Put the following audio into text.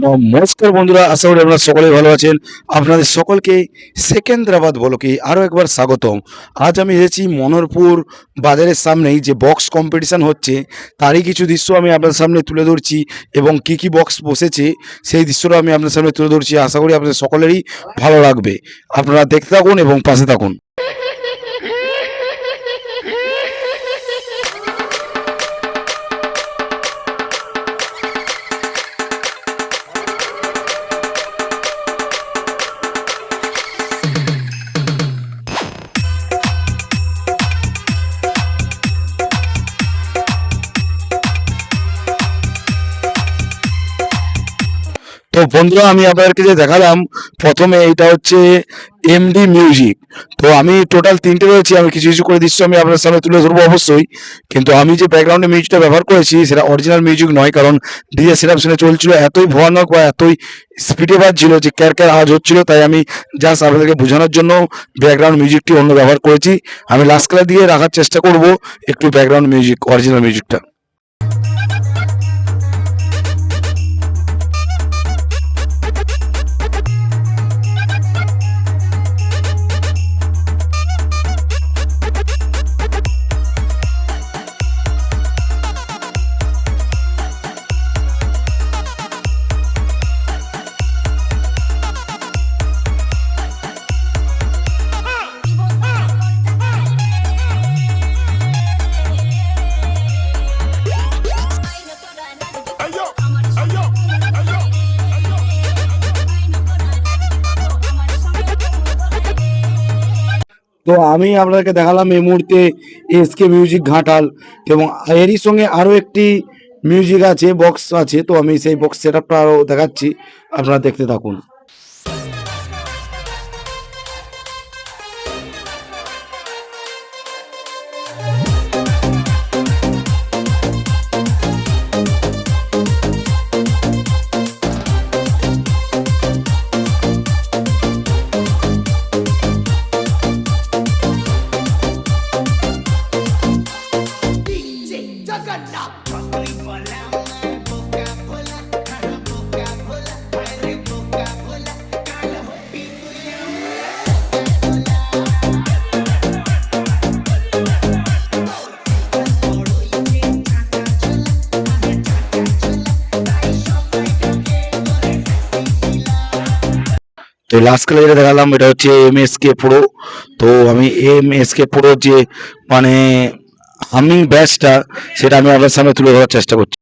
নমস্কার বন্ধুরা, আশা করি আপনারা সকলেই ভালো আছেন। আপনাদের সকলকে সেকেন্দ্রাবাদ ব্লকে আরও একবার স্বাগতম। আজ আমি এসেছি মনোহরপুর বাজারের সামনেই যে বক্স কম্পিটিশান হচ্ছে তারই কিছু দৃশ্য আমি আপনাদের সামনে তুলে ধরছি এবং কি কি বক্স বসেছে সেই দৃশ্যটা আমি আপনাদের সামনে তুলে ধরছি। আশা করি আপনাদের সকলেরই ভালো লাগবে। আপনারা দেখতে থাকুন এবং পাশে থাকুন। তো বন্ধুরা, আমি আপনাদেরকে যে দেখালাম প্রথমে, এটা হচ্ছে এমডি মিউজিক। তো আমি টোটাল তিনটে রয়েছি, আমি কিছু কিছু করে দৃশ্য আমি আপনার সামনে তুলে ধরবো অবশ্যই। কিন্তু আমি যে ব্যাকগ্রাউন্ডে মিউজিকটা ব্যবহার করেছি সেটা অরিজিনাল মিউজিক নয়, কারণ ডিজে সেটআপ শুনে চলছিল, এতই ভয়ানক বা এতই স্পিডে বাজছিল যে ক্যার ক্যার আওয়াজ হচ্ছিল। তাই আমি জাস্ট আপনাদেরকে বোঝানোর জন্য ব্যাকগ্রাউন্ড মিউজিকটি অন্য ব্যবহার করেছি। আমি লাস্ট কালার দিয়ে রাখার চেষ্টা করব একটু ব্যাকগ্রাউন্ড মিউজিক, অরিজিনাল মিউজিকটা। তো আমি আপনাদেরকে দেখালাম এই মুহূর্তে এসকে মিউজিক ঘাটাল, এবং এরই সঙ্গে আরও একটি মিউজিক আছে, বক্স আছে। তো আমি সেই বক্স সেট আপটা আরও দেখাচ্ছি, আপনারা দেখতে থাকুন। তো লাস্ট কালে যেটা দেখালাম এটা হচ্ছে এমএসকে প্রো। তো আমি এমএসকে প্রো যে মানে হামিং ব্যাচটা, সেটা আমি আপনার সামনে তুলে ধরার চেষ্টা করছি।